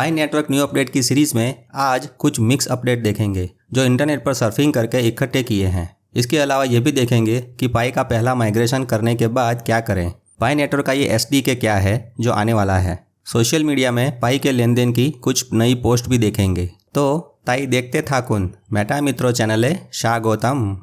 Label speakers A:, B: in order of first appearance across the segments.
A: पाई network new update की series में आज कुछ मिक्स अपडेट देखेंगे जो इंटरनेट पर सर्फिंग करके इकट्ठे किए हैं। इसके अलावा ये भी देखेंगे कि पाई का पहला माइग्रेशन करने के बाद क्या करें। पाई नेटवर्क का ये SDK क्या है जो आने वाला है। सोशल मीडिया में पाई के लेन देन की कुछ नई पोस्ट भी देखेंगे। तो ताई देखते थाकुन मेटा मित्रों चैनले स्वागतम।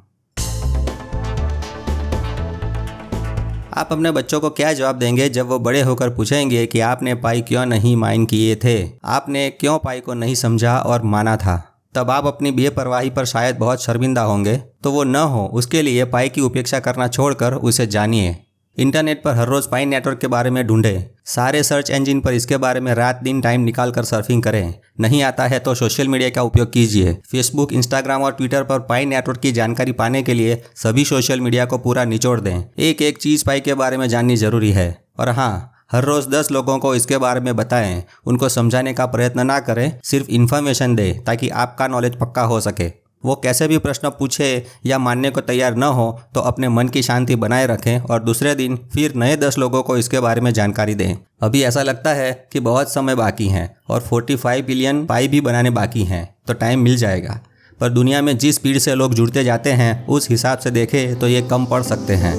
A: आप अपने बच्चों को क्या जवाब देंगे जब वो बड़े होकर पूछेंगे कि आपने पाई क्यों नहीं माइन किए थे, आपने क्यों पाई को नहीं समझा और माना था। तब आप अपनी बेपरवाही पर शायद बहुत शर्मिंदा होंगे। तो वो न हो उसके लिए पाई की उपेक्षा करना छोड़कर उसे जानिए। इंटरनेट पर हर रोज़ पाई नेटवर्क के बारे में ढूंढें। सारे सर्च इंजिन पर इसके बारे में रात दिन टाइम निकाल कर सर्फिंग करें। नहीं आता है तो सोशल मीडिया का उपयोग कीजिए। फेसबुक, इंस्टाग्राम और ट्विटर पर पाई नेटवर्क की जानकारी पाने के लिए सभी सोशल मीडिया को पूरा निचोड़ दें। एक एक चीज़ पाई के बारे में जाननी जरूरी है। और हाँ, हर रोज़ 10 लोगों को इसके बारे में बताएं। उनको समझाने का प्रयत्न ना करें, सिर्फ इन्फॉर्मेशन दें ताकि आपका नॉलेज पक्का हो सके। वो कैसे भी प्रश्न पूछे या मानने को तैयार न हो तो अपने मन की शांति बनाए रखें और दूसरे दिन फिर नए 10 लोगों को इसके बारे में जानकारी दें। अभी ऐसा लगता है कि बहुत समय बाकी है और 45 बिलियन पाई भी बनाने बाकी हैं, तो टाइम मिल जाएगा। पर दुनिया में जिस स्पीड से लोग जुड़ते जाते हैं उस हिसाब से देखें तो ये कम पड़ सकते हैं।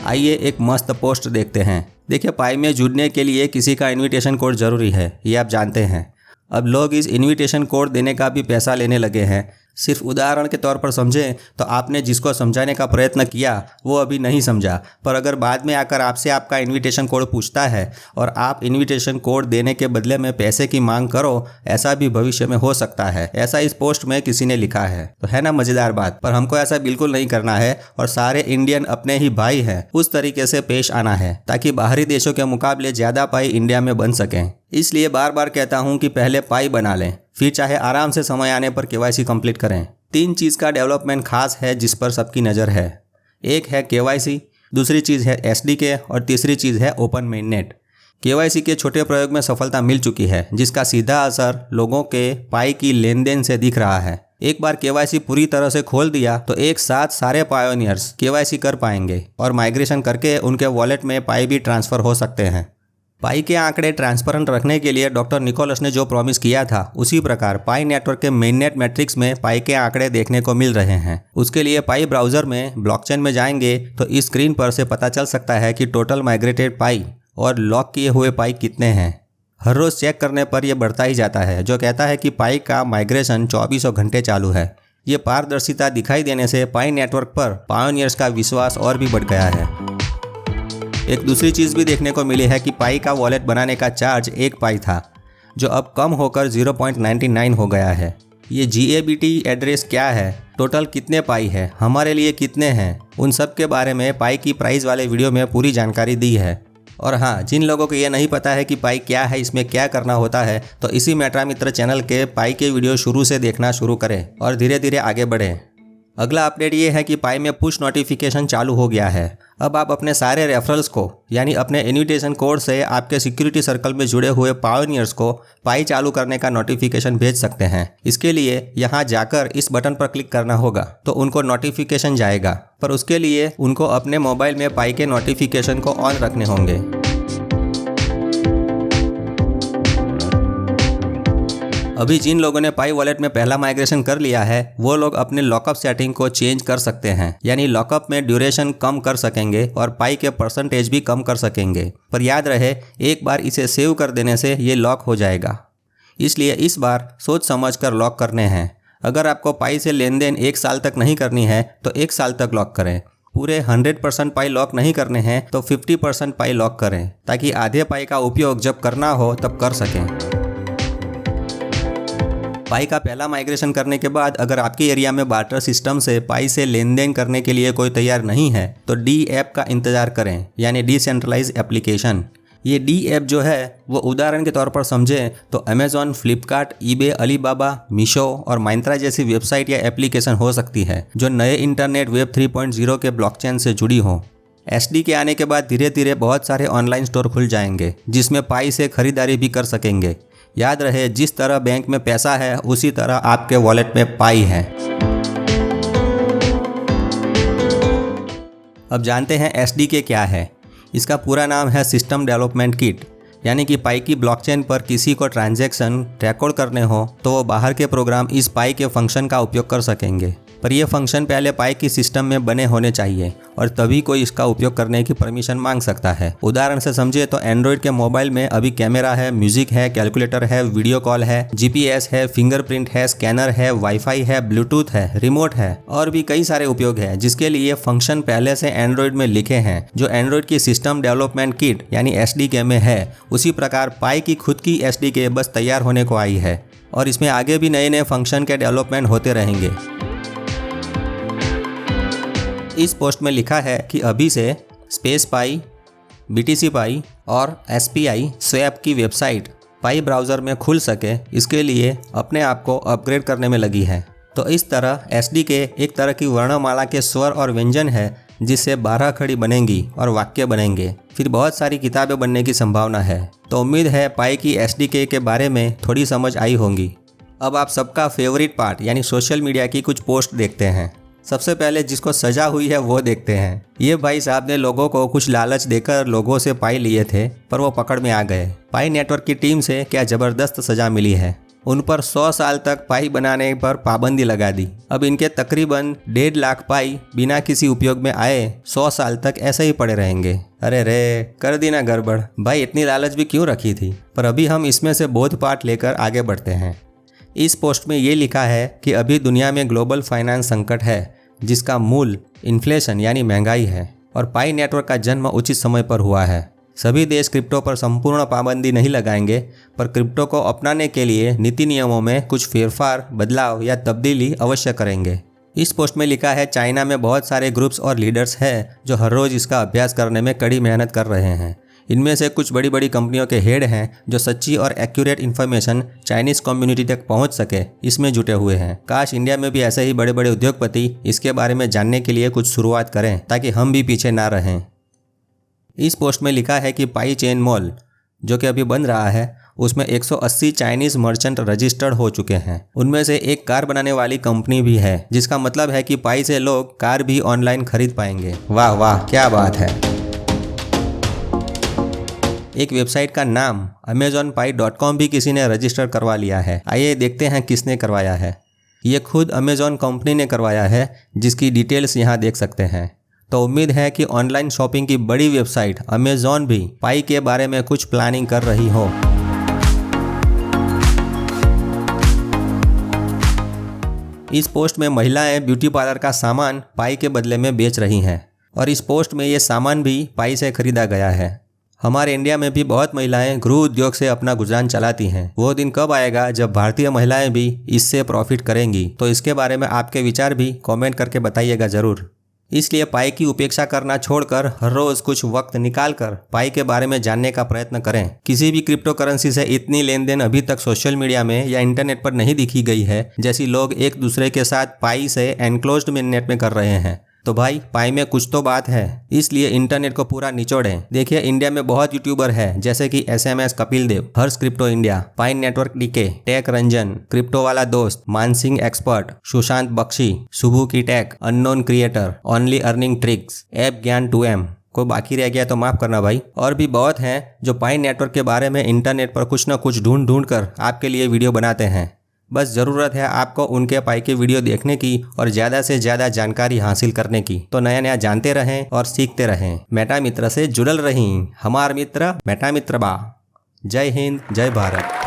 A: आइए एक मस्त पोस्ट देखते हैं। देखिए, पाई में जुड़ने के लिए किसी का इनविटेशन कोड ज़रूरी है, ये आप जानते हैं। अब लोग इस इनविटेशन कोड देने का भी पैसा लेने लगे हैं। सिर्फ उदाहरण के तौर पर समझें तो आपने जिसको समझाने का प्रयत्न किया वो अभी नहीं समझा, पर अगर बाद में आकर आपसे आपका इनविटेशन कोड पूछता है और आप इनविटेशन कोड देने के बदले में पैसे की मांग करो, ऐसा भी भविष्य में हो सकता है। ऐसा इस पोस्ट में किसी ने लिखा है। तो है ना मज़ेदार बात। पर हमको ऐसा बिल्कुल नहीं करना है और सारे इंडियन अपने ही भाई हैं उस तरीके से पेश आना है ताकि बाहरी देशों के मुकाबले ज़्यादा पाई इंडिया में बन सकें। इसलिए बार बार कहता हूं कि पहले पाई बना लें, फिर चाहे आराम से समय आने पर KYC कंप्लीट करें। 3 चीज़ का डेवलपमेंट खास है जिस पर सबकी नज़र है। एक है KYC, दूसरी चीज़ है SDK और तीसरी चीज़ है ओपन मेननेट। KYC के छोटे प्रयोग में सफलता मिल चुकी है जिसका सीधा असर लोगों के पाई की लेन देन से दिख रहा है। एक बार KYC पूरी तरह से खोल दिया तो एक साथ सारे पायोनियर्स KYC कर पाएंगे और माइग्रेशन करके उनके वॉलेट में पाई भी ट्रांसफ़र हो सकते हैं। पाई के आंकड़े ट्रांसपेरेंट रखने के लिए डॉक्टर निकोलस ने जो प्रॉमिस किया था उसी प्रकार पाई नेटवर्क के मेननेट मैट्रिक्स में पाई के आंकड़े देखने को मिल रहे हैं। उसके लिए पाई ब्राउज़र में ब्लॉकचेन में जाएंगे तो इस स्क्रीन पर से पता चल सकता है कि टोटल माइग्रेटेड पाई और लॉक किए हुए पाई कितने हैं। हर रोज़ चेक करने पर यह बढ़ता ही जाता है, जो कहता है कि पाई का माइग्रेशन 24 घंटे चालू है। ये पारदर्शिता दिखाई देने से पाई नेटवर्क पर पायोनियर्स का विश्वास और भी बढ़ गया है। एक दूसरी चीज़ भी देखने को मिली है कि पाई का वॉलेट बनाने का चार्ज 1 पाई था, जो अब कम होकर 0.99 हो गया है। ये GABT एड्रेस क्या है, टोटल कितने पाई है, हमारे लिए कितने हैं, उन सब के बारे में पाई की प्राइस वाले वीडियो में पूरी जानकारी दी है। और हाँ, जिन लोगों को ये नहीं पता है कि पाई क्या है, इसमें क्या करना होता है, तो इसी मेटा मित्र चैनल के पाई के वीडियो शुरू से देखना शुरू करें और धीरे धीरे आगे बढ़ें। अगला अपडेट ये है कि पाई में पुश नोटिफिकेशन चालू हो गया है। अब आप अपने सारे रेफरल्स को यानी अपने इनविटेशन कोड से आपके सिक्योरिटी सर्कल में जुड़े हुए पायोनियर्स को पाई चालू करने का नोटिफिकेशन भेज सकते हैं। इसके लिए यहाँ जाकर इस बटन पर क्लिक करना होगा तो उनको नोटिफिकेशन जाएगा, पर उसके लिए उनको अपने मोबाइल में पाई के नोटिफिकेशन को ऑन रखने होंगे। अभी जिन लोगों ने पाई वॉलेट में पहला माइग्रेशन कर लिया है वो लोग अपने लॉकअप सेटिंग को चेंज कर सकते हैं, यानी लॉकअप में ड्यूरेशन कम कर सकेंगे और पाई के परसेंटेज भी कम कर सकेंगे। पर याद रहे, एक बार इसे सेव कर देने से ये लॉक हो जाएगा, इसलिए इस बार सोच समझ कर लॉक करने हैं। अगर आपको पाई से लेन देन 1 साल तक नहीं करनी है तो 1 साल तक लॉक करें। पूरे 100% पाई लॉक नहीं करने हैं तो 50% पाई लॉक करें ताकि आधे पाई का उपयोग जब करना हो तब कर सकें। पाई का पहला माइग्रेशन करने के बाद अगर आपके एरिया में बार्टर सिस्टम से पाई से लेन देन करने के लिए कोई तैयार नहीं है तो DApp का इंतज़ार करें, यानी डिसेंट्रलाइज एप्लीकेशन। ये DApp जो है वो उदाहरण के तौर पर समझें तो Amazon, Flipkart, eBay, Alibaba, Meesho और माइंत्रा जैसी वेबसाइट या एप्लीकेशन हो सकती है जो नए इंटरनेट वेब 3.0 के ब्लॉकचेन से जुड़ी हो। SDK आने के बाद धीरे धीरे बहुत सारे ऑनलाइन स्टोर खुल जाएंगे जिसमें पाई से खरीदारी भी कर सकेंगे। याद रहे, जिस तरह बैंक में पैसा है उसी तरह आपके वॉलेट में पाई है। अब जानते हैं SDK क्या है। इसका पूरा नाम है सिस्टम डेवलपमेंट किट, यानी कि पाई की ब्लॉकचेन पर किसी को ट्रांजैक्शन रिकॉर्ड करने हो तो वो बाहर के प्रोग्राम इस पाई के फंक्शन का उपयोग कर सकेंगे, पर यह फंक्शन पहले पाई की सिस्टम में बने होने चाहिए और तभी कोई इसका उपयोग करने की परमिशन मांग सकता है। उदाहरण से समझिए तो एंड्रॉयड के मोबाइल में अभी कैमरा है, म्यूजिक है, कैलकुलेटर है, वीडियो कॉल है, GPS है, फिंगरप्रिंट है, स्कैनर है, वाईफाई है, ब्लूटूथ है, रिमोट है और भी कई सारे उपयोग है जिसके लिए फंक्शन पहले से एंड्रॉयड में लिखे हैं जो एंड्रॉयड की सिस्टम डेवलपमेंट किट यानी SDK में है। उसी प्रकार पाई की खुद की SDK बस तैयार होने को आई है और इसमें आगे भी नए नए फंक्शन के डेवलपमेंट होते रहेंगे। इस पोस्ट में लिखा है कि अभी से स्पेस पाई, BTC पाई और SPI स्वैप की वेबसाइट पाई ब्राउज़र में खुल सके, इसके लिए अपने आप को अपग्रेड करने में लगी है। तो इस तरह SDK एक तरह की वर्णमाला के स्वर और व्यंजन है जिससे 12 खड़ी बनेंगी और वाक्य बनेंगे, फिर बहुत सारी किताबें बनने की संभावना है। तो उम्मीद है पाई की SDK के बारे में थोड़ी समझ आई होंगी। अब आप सबका फेवरेट पार्ट यानी सोशल मीडिया की कुछ पोस्ट देखते हैं। सबसे पहले जिसको सजा हुई है वो देखते हैं। ये भाई साहब ने लोगों को कुछ लालच देकर लोगों से पाई लिए थे पर वो पकड़ में आ गए। पाई नेटवर्क की टीम से क्या ज़बरदस्त सज़ा मिली है। उन पर 100 साल तक पाई बनाने पर पाबंदी लगा दी। अब इनके तकरीबन 1.5 लाख पाई बिना किसी उपयोग में आए 100 साल तक ऐसे ही पड़े रहेंगे। अरे रे, कर दी ना गड़बड़। भाई इतनी लालच भी क्यों रखी थी। पर अभी हम इसमें से बोध पाठ लेकर आगे बढ़ते हैं। इस पोस्ट में ये लिखा है कि अभी दुनिया में ग्लोबल फाइनेंस संकट है जिसका मूल इन्फ्लेशन यानी महंगाई है और पाई नेटवर्क का जन्म उचित समय पर हुआ है। सभी देश क्रिप्टो पर संपूर्ण पाबंदी नहीं लगाएंगे पर क्रिप्टो को अपनाने के लिए नीति नियमों में कुछ फेरफार, बदलाव या तब्दीली अवश्य करेंगे। इस पोस्ट में लिखा है चाइना में बहुत सारे ग्रुप्स और लीडर्स हैं जो हर रोज़ इसका अभ्यास करने में कड़ी मेहनत कर रहे हैं। इनमें से कुछ बड़ी बड़ी कंपनियों के हेड हैं जो सच्ची और एक्यूरेट इन्फॉर्मेशन चाइनीज़ कम्युनिटी तक पहुंच सके इसमें जुटे हुए हैं। काश इंडिया में भी ऐसे ही बड़े बड़े उद्योगपति इसके बारे में जानने के लिए कुछ शुरुआत करें ताकि हम भी पीछे ना रहें। इस पोस्ट में लिखा है कि पाई चेन मॉल जो कि अभी बन रहा है उसमें 180 चाइनीज़ मर्चेंट रजिस्टर्ड हो चुके हैं। उनमें से एक कार बनाने वाली कंपनी भी है जिसका मतलब है कि पाई से लोग कार भी ऑनलाइन खरीद पाएंगे। वाह वाह, क्या बात है। एक वेबसाइट का नाम amazonpie.com भी किसी ने रजिस्टर करवा लिया है। आइए देखते हैं किसने करवाया है। ये खुद अमेज़ॉन कंपनी ने करवाया है जिसकी डिटेल्स यहाँ देख सकते हैं। तो उम्मीद है कि ऑनलाइन शॉपिंग की बड़ी वेबसाइट अमेज़ॉन भी पाई के बारे में कुछ प्लानिंग कर रही हो। इस पोस्ट में महिलाएं ब्यूटी पार्लर का सामान पाई के बदले में बेच रही हैं और इस पोस्ट में ये सामान भी पाई से खरीदा गया है। हमारे इंडिया में भी बहुत महिलाएं गृह उद्योग से अपना गुजरान चलाती हैं। वो दिन कब आएगा जब भारतीय महिलाएं भी इससे प्रॉफिट करेंगी? तो इसके बारे में आपके विचार भी कमेंट करके बताइएगा ज़रूर। इसलिए पाई की उपेक्षा करना छोड़कर हर रोज़ कुछ वक्त निकालकर पाई के बारे में जानने का प्रयत्न करें। किसी भी क्रिप्टो करेंसी से इतनी लेन देन अभी तक सोशल मीडिया में या इंटरनेट पर नहीं दिखी गई है जैसी लोग एक दूसरे के साथ पाई से एनक्लोज्ड नेट में कर रहे हैं। तो भाई पाई में कुछ तो बात है, इसलिए इंटरनेट को पूरा निचोड़ें। देखिए इंडिया में बहुत यूट्यूबर है जैसे कि SMS Kapil Dev, Harsh crypto India, pine network DK, tech Ranjan, crypto वाला दोस्त, मानसिंह एक्सपर्ट, सुशांत बख्शी, शुभू की tech, unknown creator, only earning tricks, app Gyan 2M। को बाकी रह गया तो माफ करना भाई। और भी बहुत हैं जो पाइन नेटवर्क के बारे में इंटरनेट पर कुछ न कुछ ढूंढ कर आपके लिए वीडियो बनाते हैं। बस ज़रूरत है आपको उनके पाई के वीडियो देखने की और ज़्यादा से ज़्यादा जानकारी हासिल करने की। तो नया नया जानते रहें और सीखते रहें। मेटा मित्र से जुड़ल रहीं, हमार मित्र मेटा मित्र बा। जय हिंद, जय भारत।